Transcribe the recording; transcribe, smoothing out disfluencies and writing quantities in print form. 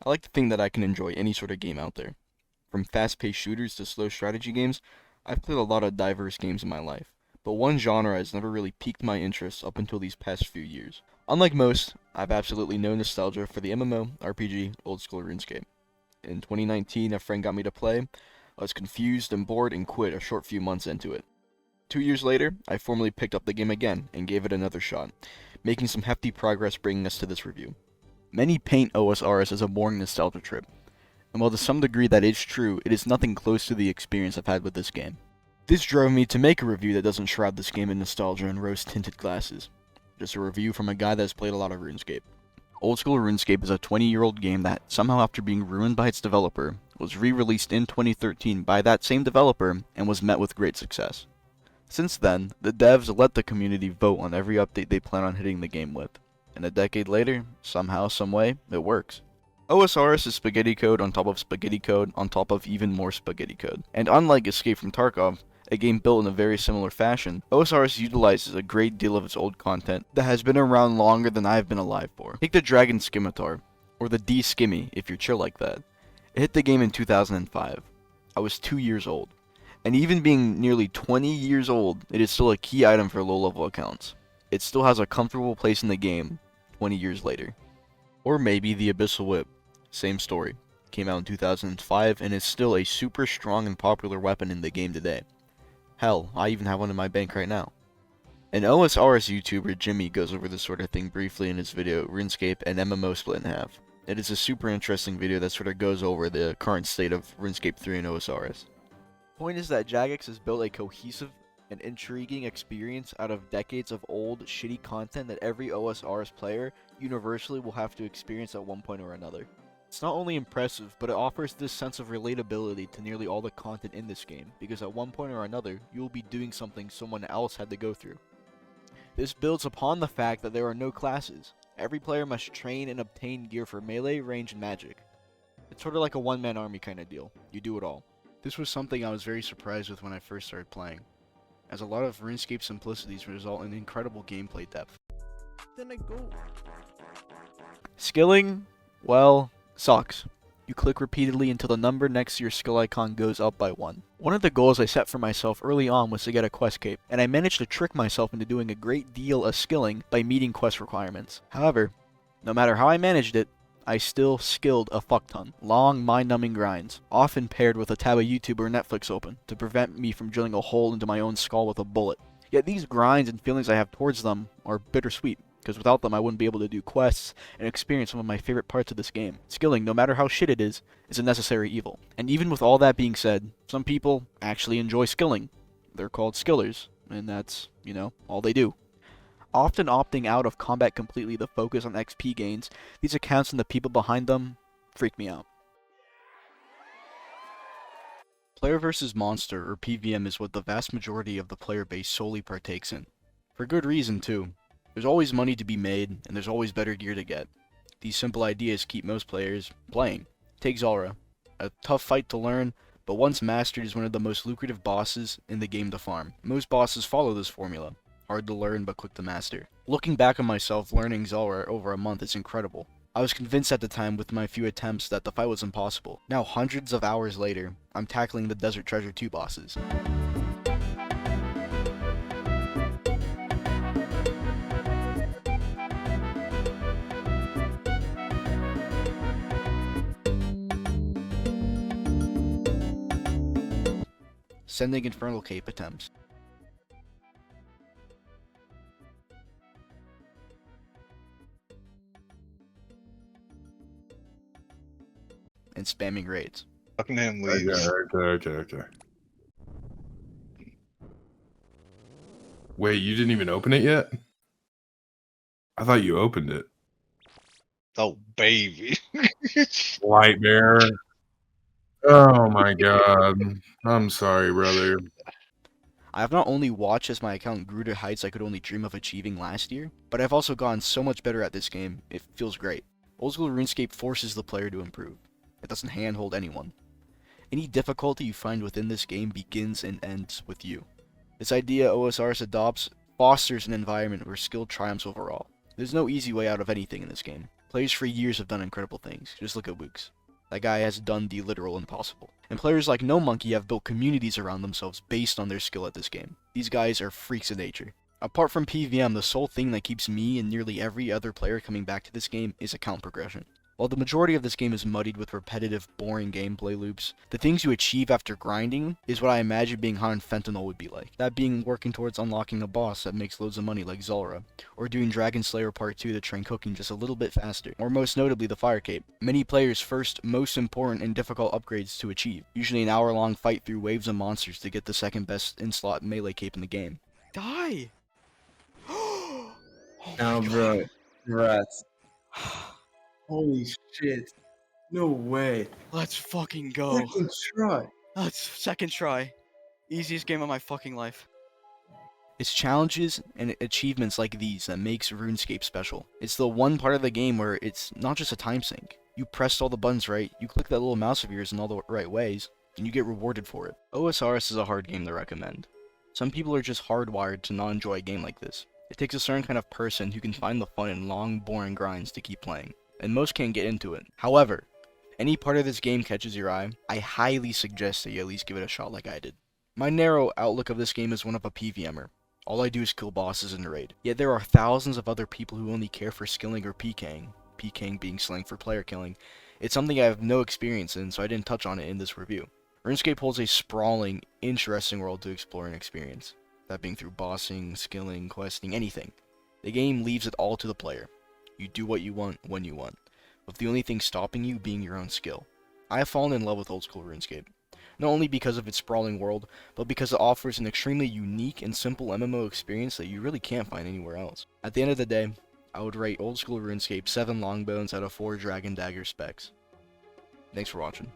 I like to think that I can enjoy any sort of game out there. From fast-paced shooters to slow strategy games, I've played a lot of diverse games in my life, but one genre has never really piqued my interest up until these past few years. Unlike most, I've absolutely no nostalgia for the MMORPG Old School Runescape. In 2019, a friend got me to play. I was confused and bored and quit a short few months into it. 2 years later, I formally picked up the game again and gave it another shot, making some hefty progress bringing us to this review. Many paint OSRs as a boring nostalgia trip, and while to some degree that is true, it is nothing close to the experience I've had with this game. This drove me to make a review that doesn't shroud this game in nostalgia and rose-tinted glasses. Just a review from a guy that has played a lot of RuneScape. Old School RuneScape is a 20-year-old game that, somehow after being ruined by its developer, was re-released in 2013 by that same developer and was met with great success. Since then, the devs let the community vote on every update they plan on hitting the game with, and a decade later, somehow, someway, it works. OSRS is spaghetti code on top of spaghetti code on top of even more spaghetti code, and unlike Escape from Tarkov, a game built in a very similar fashion, OSRS utilizes a great deal of its old content that has been around longer than I have been alive for. Take the Dragon Scimitar, or the D-Skimmy if you're chill like that. It hit the game in 2005. I was 2 years old, and even being nearly 20 years old, it is still a key item for low-level accounts. It still has a comfortable place in the game 20 years later. Or maybe the Abyssal Whip, same story. Came out in 2005 and is still a super strong and popular weapon in the game today. Hell, I even have one in my bank right now. An OSRS YouTuber, Jimmy, goes over this sort of thing briefly in his video, RuneScape and MMO Split in Half. It is a super interesting video that sort of goes over the current state of RuneScape 3 and OSRS. Point is that Jagex has built a cohesive and intriguing experience out of decades of old, shitty content that every OSRS player universally will have to experience at one point or another. It's not only impressive, but it offers this sense of relatability to nearly all the content in this game, because at one point or another, you will be doing something someone else had to go through. This builds upon the fact that there are no classes. Every player must train and obtain gear for melee, range, and magic. It's sort of like a one-man army kind of deal. You do it all. This was something I was very surprised with when I first started playing, as a lot of RuneScape simplicities result in incredible gameplay depth. Then I go. Skilling, well, sucks. You click repeatedly until the number next to your skill icon goes up by 1. One of the goals I set for myself early on was to get a quest cape, and I managed to trick myself into doing a great deal of skilling by meeting quest requirements. However, no matter how I managed it, I still skilled a fuck ton. Long, mind-numbing grinds, often paired with a tab of YouTube or Netflix open, to prevent me from drilling a hole into my own skull with a bullet. Yet these grinds and feelings I have towards them are bittersweet, because without them I wouldn't be able to do quests and experience some of my favorite parts of this game. Skilling, no matter how shit it is a necessary evil. And even with all that being said, some people actually enjoy skilling. They're called skillers, and that's, all they do. Often opting out of combat completely to focus on XP gains, these accounts and the people behind them freak me out. Player versus monster, or PVM, is what the vast majority of the player base solely partakes in. For good reason, too. There's always money to be made, and there's always better gear to get. These simple ideas keep most players playing. Take Zulrah. A tough fight to learn, but once mastered is one of the most lucrative bosses in the game to farm. Most bosses follow this formula. Hard to learn, but quick to master. Looking back on myself, learning Zulrah over a month is incredible. I was convinced at the time with my few attempts that the fight was impossible. Now, hundreds of hours later, I'm tackling the Desert Treasure 2 bosses. Sending Infernal Cape attempts. And spamming raids. Fucking him leaves. Okay. Wait, you didn't even open it yet? I thought you opened it. Oh, baby. Nightmare. Oh my god. I'm sorry, brother. I have not only watched as my account grew to heights I could only dream of achieving last year, but I've also gotten so much better at this game, it feels great. Old School RuneScape forces the player to improve. It doesn't handhold anyone. Any difficulty you find within this game begins and ends with you. This idea OSRS adopts fosters an environment where skill triumphs overall. There's no easy way out of anything in this game. Players for years have done incredible things. Just look at Wooks. That guy has done the literal impossible. And players like No Monkey have built communities around themselves based on their skill at this game. These guys are freaks of nature. Apart from PvM, the sole thing that keeps me and nearly every other player coming back to this game is account progression. While the majority of this game is muddied with repetitive, boring gameplay loops, the things you achieve after grinding is what I imagine being high on fentanyl would be like. That being working towards unlocking a boss that makes loads of money like Zulrah, or doing Dragon Slayer Part 2 to train cooking just a little bit faster, or most notably the Fire Cape. Many players' first, most important, and difficult upgrades to achieve, usually an hour-long fight through waves of monsters to get the second best in-slot melee cape in the game. Die! Oh No, my bro. God. Rats. Holy shit. No way. Let's fucking go. Second try. That's second try. Easiest game of my fucking life. It's challenges and achievements like these that makes RuneScape special. It's the one part of the game where it's not just a time sink. You pressed all the buttons right, you click that little mouse of yours in all the right ways, and you get rewarded for it. OSRS is a hard game to recommend. Some people are just hardwired to not enjoy a game like this. It takes a certain kind of person who can find the fun in long, boring grinds to keep playing, and most can't get into it. However, any part of this game catches your eye, I highly suggest that you at least give it a shot like I did. My narrow outlook of this game is one of a PvMer. All I do is kill bosses in the raid. Yet there are thousands of other people who only care for skilling or PKing. PKing being slang for player killing. It's something I have no experience in, so I didn't touch on it in this review. RuneScape holds a sprawling, interesting world to explore and experience. That being through bossing, skilling, questing, anything. The game leaves it all to the player. You do what you want, when you want, with the only thing stopping you being your own skill. I have fallen in love with Old School Runescape. Not only because of its sprawling world, but because it offers an extremely unique and simple MMO experience that you really can't find anywhere else. At the end of the day, I would rate Old School RuneScape 7 Longbones out of 4 Dragon Dagger specs. Thanks for watching.